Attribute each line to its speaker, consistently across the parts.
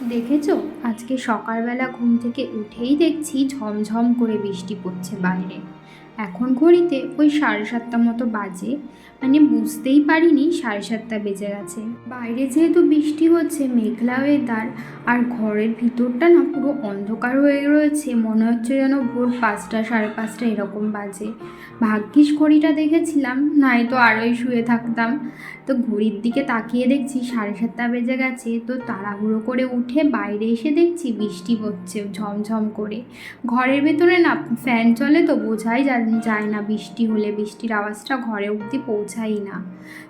Speaker 1: দেখেছো, আজকে সকালবেলা ঘুম থেকে উঠেই দেখছি ঝমঝম করে বৃষ্টি পড়ছে বাইরে। এখন ঘড়িতে ওই 7:30 মতো বাজে, মানে বুঝতেই পারিনি 7:30 বেজে গেছে। বাইরে যেহেতু বৃষ্টি হচ্ছে, মেঘলা ওয়েদার, আর ঘরের ভিতরটা না পুরো অন্ধকার হয়ে রয়েছে, মনে হচ্ছে যেন ভোর 5টা 5:30 এরকম বাজে। ভাগ্যিস ঘড়িটা দেখেছিলাম, নাই তো আরোই শুয়ে থাকতাম। তো ঘড়ির দিকে তাকিয়ে দেখছি 7:30 বেজে গেছে। তো তাড়াহুড়ো করে উঠে বাইরে এসে দেখছি বৃষ্টি হচ্ছে ঝমঝম করে। ঘরের ভেতরে না ফ্যান চলে, তো বোঝাই যায় না বৃষ্টি হলে, বৃষ্টির আওয়াজটা ঘরে অবধি পৌঁছাই না।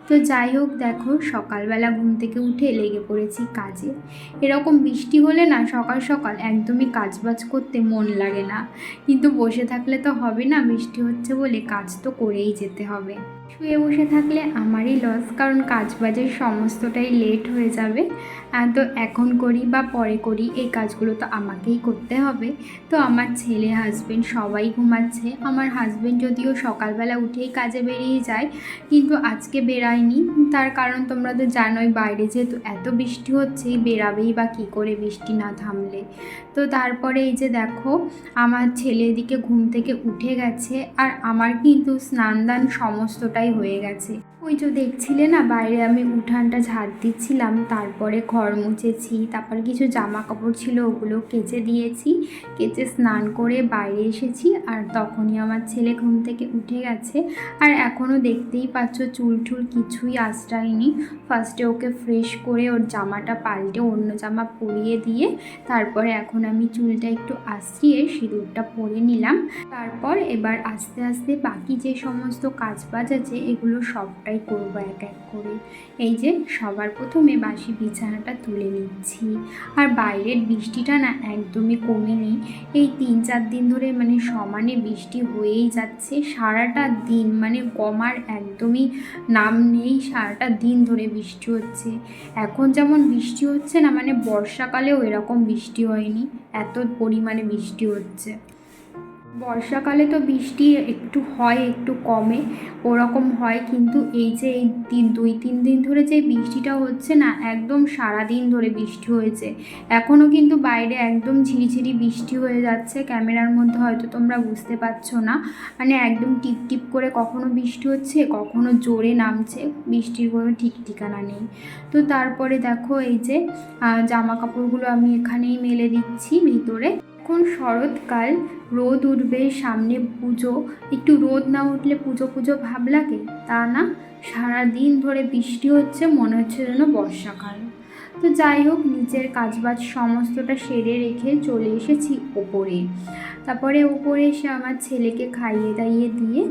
Speaker 1: তো যাই হোক, দেখো সকালবেলা ঘুম থেকে উঠে লেগে পড়েছি কাজে। এরকম বৃষ্টি হলে না সকাল সকাল একদমই কাজবাজ করতে মন লাগে না, কিন্তু বসে থাকলে তো হবে না, বৃষ্টি হচ্ছে বলে কাজ তো করেই যেতে হবে। শুয়ে বসে থাকলে আমারই লস, কারণ কাজবাজের সমস্তটাই লেট হয়ে যাবে। তো এখন করি বা পরে করি, এই কাজগুলো তো আমাকেই করতে হবে। তো আমার ছেলে, হাজব্যান্ড সবাই ঘুমাচ্ছে। আমার হাজব্যান্ড যদিও সকালবেলা উঠেই কাজে বেরিয়ে যায়, কিন্তু আজকে বেরায়নি। তার কারণ তোমরা তো জানোই, বাইরে যেহেতু এত বৃষ্টি হচ্ছে, বেরাবেই বা কী করে বৃষ্টি না থামলে। তো তারপরে এই যে দেখো, আমার ছেলে এদিকে ঘুম থেকে উঠে গেছে, আর আমার কিন্তু স্নান দান সমস্তটাই হয়ে গেছে। ওই যে দেখছিলে না, বাইরে আমি উঠানটা ঝাড় দিচ্ছিলাম, তারপরে ঘর মুছেছি, তারপরে কিছু জামা কাপড় ছিল ওগুলো কেচে দিয়েছি। কেচে স্নান করে বাইরে এসেছি, আর তখনই আমার ছেলে ঘুম থেকে উঠে গেছে। আর এখনও দেখতেই পাচ্ছ চুল টুল কিছুই আঁচড়ায়নি। ফার্স্টে ওকে ফ্রেশ করে ওর জামাটা পাল্টে অন্য জামা পরিয়ে দিয়ে তারপরে এখন আমি চুলটা একটু আঁচড়িয়ে সিঁদুরটা পরে নিলাম। তারপর এবার আস্তে আস্তে বাকি যে সমস্ত কাজবাজ আছে এগুলো সবটাই করবো এক এক করে। এই যে সবার প্রথমে বাসি বিছানাটা তুলে নিচ্ছি। আর বাইরের বৃষ্টিটা না একদমই কমেনি। এই 3-4 দিন ধরে মানে সমানে বৃষ্টি হয়েই যাচ্ছে সারাটা দিন, মানে কমার একদমই নাম নেই। সারাটা দিন ধরে বৃষ্টি হচ্ছে। এখন যেমন বৃষ্টি হচ্ছে না, মানে বর্ষাকালেও এরকম বৃষ্টি হয়নি, এত পরিমাণে বৃষ্টি হচ্ছে। বর্ষাকালে তো বৃষ্টি একটু হয়, একটু কমে, ওরকম হয়, কিন্তু এই যে এই 2-3 দিন ধরে যে বৃষ্টিটা হচ্ছে না, একদম সারা দিন ধরে বৃষ্টি হয়েছে। এখনও কিন্তু বাইরে একদম ঝিরিঝিরি বৃষ্টি হয়ে যাচ্ছে। ক্যামেরার মধ্যে হয়তো তোমরা বুঝতে পারছো না, মানে একদম টিপ টিপ করে কখনো বৃষ্টি হচ্ছে, কখনো জোরে নামছে, বৃষ্টির কোনো ঠিক ঠিকানা নেই। তো তারপরে দেখো এই যে জামা কাপড়গুলো আমি এখানেই মেলে দিচ্ছি ভিতরে। এখন শরৎকাল, রোদ উঠবে, সামনে পুজো, একটু রোদ না উঠলে পুজো পুজো ভাব লাগে, তা না, সারাদিন ধরে বৃষ্টি হচ্ছে, মনে হচ্ছে যেন বর্ষাকাল। তো যাই হোক, নিচের কাজবাজ সমস্তটা সেরে রেখে চলে এসেছি ওপরে। তারপরে ওপরে এসে আমার ছেলেকে খাইয়ে দাইয়ে দিয়ে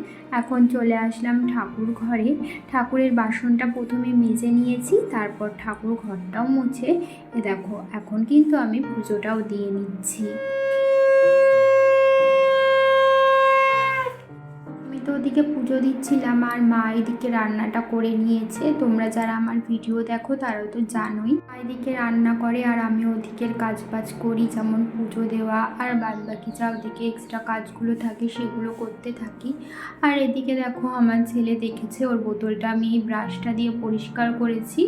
Speaker 1: এখন চলে আসলাম ঠাকুর ঘরে। ঠাকুরের বাসনটা প্রথমে মেজে নিয়েছি, তারপর ঠাকুর ঘরটাও মুছে দেখো এখন কিন্তু আমি পুজোটাও দিয়ে নিচ্ছি। আমি তো ওদিকে পুজো দিচ্ছিলাম, আর মা এদিকে রান্নাটা করে নিয়েছে। তোমরা যারা আমার ভিডিও দেখো তারাও তো জানোই, মা এদিকে রান্না করে আর আমি ওদিকের কাজবাজ করি, যেমন পুজো দেওয়া আর বাদবাকি যা ওদিকে এক্সট্রা কাজগুলো থাকে সেগুলো করতে থাকি। আর এদিকে দেখো আমার ছেলে দেখেছে ওর বোতলটা আমি এই ব্রাশটা দিয়ে পরিষ্কার করেছি,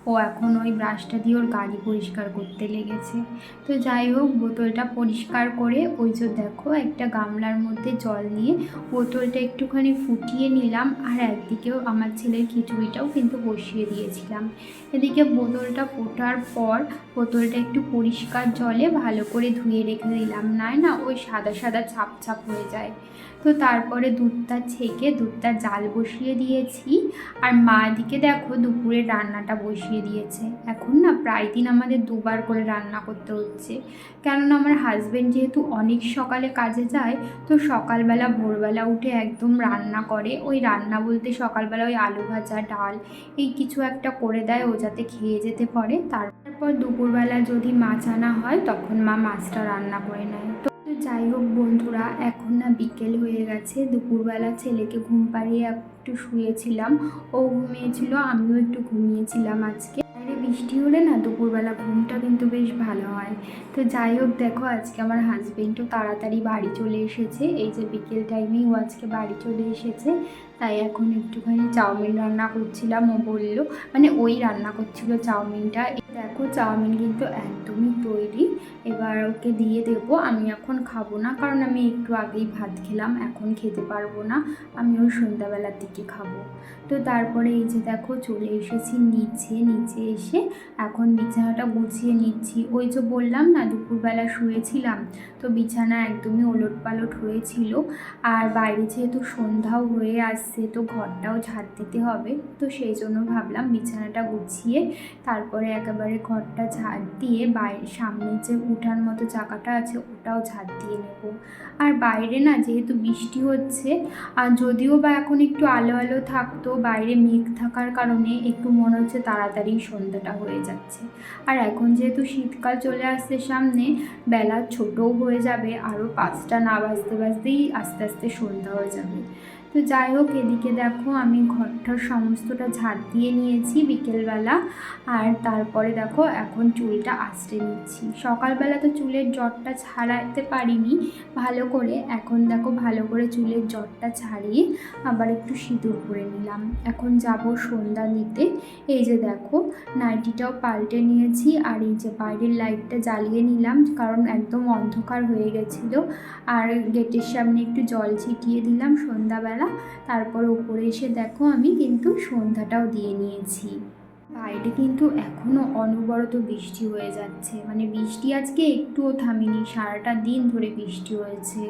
Speaker 1: ও এখন ওই ব্রাশটা দিয়ে ওর গাড়ি পরিষ্কার করতে লেগেছে। তো যাই হোক, বোতলটা পরিষ্কার করে ওই যে দেখো একটা গামলার মধ্যে জল নিয়ে বোতলটা একটুখানি ফুটিয়ে নিলাম, আর একদিকেও আমার ছেলের খিচুড়িটাও কিন্তু বসিয়ে দিয়েছিলাম। এদিকে বোতলটা ফোটার পর বোতলটা একটু পরিষ্কার জলে ভালো করে ধুয়ে রেখে দিলাম, নয় না ওই সাদা সাদা ছাপ ছাপ হয়ে যায়। তো তারপরে দুধটা ছেঁকে দুধটা জাল বসিয়ে দিয়েছি। আর মা এদিকে দেখো দুপুরে রান্নাটা বসিয়ে দিয়েছে। এখন না প্রায় দিন আমাদের দুবার করে রান্না করতে হচ্ছে, কেননা আমার হাজব্যান্ড যেহেতু অনেক সকালে কাজে যায়, তো সকালবেলা ভোরবেলা উঠে একদম রান্না করে। ওই রান্না বলতে সকালবেলা ওই আলু ভাজা, ডাল, এই কিছু একটা করে দেয় ও যাতে খেয়ে যেতে পারে। তারপর দুপুরবেলা যদি মাছ আনা হয় তখন মা মাছটা রান্না করে নেয়। তো যাই হোক বন্ধুরা, এখন না বিকেল হয়ে গেছে। দুপুরবেলা ছেলেকে ঘুম পাড়িয়ে একটু শুয়েছিলাম, ও ঘুমিয়েছিল, আমিও একটু ঘুমিয়েছিলাম। আজকে বাইরে বৃষ্টি হলে না দুপুরবেলা ঘুমটা কিন্তু বেশ ভালো হয়। তো যাই হোক, দেখো আজকে আমার হাজবেন্ডও তাড়াতাড়ি বাড়ি চলে এসেছে, এই যে বিকেল টাইমেই ও আজকে বাড়ি চলে এসেছে। তাই এখন একটুখানি চাউমিন রান্না করছিলাম। ও বলল, মানে ওই রান্না করছিল চাউমিনটা। দেখো চাউমিন কিন্তু একদমই তৈরি, এবার ওকে দিয়ে দেবো। আমি এখন খাবো না, কারণ আমি একটু আগেই ভাত খেলাম, এখন খেতে পারবো না, আমি ওই সন্ধ্যাবেলার দিকে খাবো। তো তারপরে এই যে দেখো চলে এসেছি নিচে এসে এখন বিছানাটা গুছিয়ে নিচ্ছি। ওই যে বললাম না দুপুরবেলা শুয়েছিলাম, তো বিছানা একদমই ওলটপালট হয়েছিল। আর বাইরে যেহেতু সন্ধ্যাও হয়ে আসছে, তো ঘরটাও ঝাড় দিতে হবে, তো সেই জন্য ভাবলাম বিছানাটা গুছিয়ে তারপরে একেবারে ঘরটা ঝাড় দিয়ে বাইরে সামনের যে উঠার মতো জায়গাটা আছে ওটাও ঝাড় দিয়ে নেব। আর বাইরে না যেহেতু বৃষ্টি হচ্ছে, আর যদিও বা এখন একটু আলো আলো থাকতো, বাইরে মেঘ থাকার কারণে একটু মনে হচ্ছে তাড়াতাড়ি সন্ধ্যাটা হয়ে যাচ্ছে। আর এখন যেহেতু শীতকাল চলে আসছে সামনে, বেলা ছোটও হয়ে যাবে, আরও 5টা না বাজতেই আস্তে আস্তে সন্ধ্যা হয়ে যাবে। তো যাই হোক, এদিকে দেখো আমি ঘরটার সমস্তটা ঝাড় দিয়ে নিয়েছি বিকেলবেলা। আর তারপরে দেখো এখন চুলটা আঁচড়ে নিচ্ছি। সকালবেলা তো চুলের জটটা ছাড়াতে পারিনি ভালো করে, এখন দেখো ভালো করে চুলের জটটা ছাড়িয়ে আবার একটু সিঁদুর পরে নিলাম। এখন যাব সন্ধ্যা দিতে। এই যে দেখো নাইটিটাও পাল্টে নিয়েছি, আর এই যে বাইরের লাইটটা জ্বালিয়ে নিলাম, কারণ একদম অন্ধকার হয়ে গেছিলো। আর গেটের সামনে একটু জল ছিটিয়ে দিলাম সন্ধ্যাবেলা। তারপর উপরে এসে দেখো আমি কিন্তু সন্ধ্যাটাও দিয়ে নিয়েছি। বাইরে কিন্তু এখনও অনবরত বৃষ্টি হয়ে যাচ্ছে, মানে বৃষ্টি আজকে একটুও থামেনি, সারাটা দিন ধরে বৃষ্টি হয়েছে।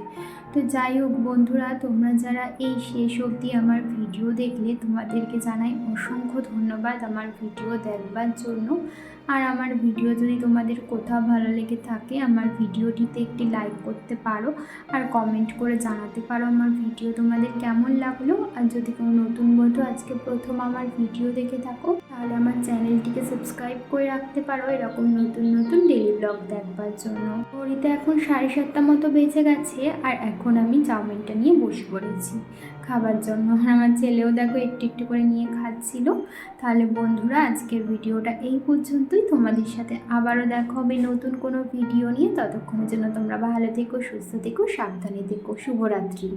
Speaker 1: তো যাই হোক বন্ধুরা, তোমরা যারা এই শেষ অবধি আমার ভিডিও দেখলে তোমাদেরকে জানাই অসংখ্য ধন্যবাদ আমার ভিডিও দেখবার জন্য। আর আমার ভিডিও যদি তোমাদের কোথাও ভালো লেগে থাকে, আমার ভিডিওটিতে একটি লাইক করতে পারো, আর কমেন্ট করে জানাতে পারো আমার ভিডিও তোমাদের কেমন লাগলো। আর যদি কোনো নতুন বন্ধু আজকে প্রথম আমার ভিডিও দেখে থাকো, তাহলে আমার চ্যানেলটিকে সাবস্ক্রাইব করে রাখতে পারো এরকম নতুন নতুন ডেলি ব্লগ দেখবার জন্য। ঘড়িতে এখন 7:30 মতো বেজে গেছে, আর এখন আমি চাউমিনটা নিয়ে বসে পড়েছি খাবার জন্য। আর আমার ছেলেও দেখো একটু একটু করে নিয়ে খাচ্ছিল। তাহলে বন্ধুরা আজকের ভিডিওটা এই পর্যন্তই। তোমাদের সাথে আবারও দেখা হবে নতুন কোনো ভিডিও নিয়ে। ততক্ষণের জন্য তোমরা ভালো থেকো, সুস্থ থেকো, সাবধানে থেকো। শুভরাত্রি।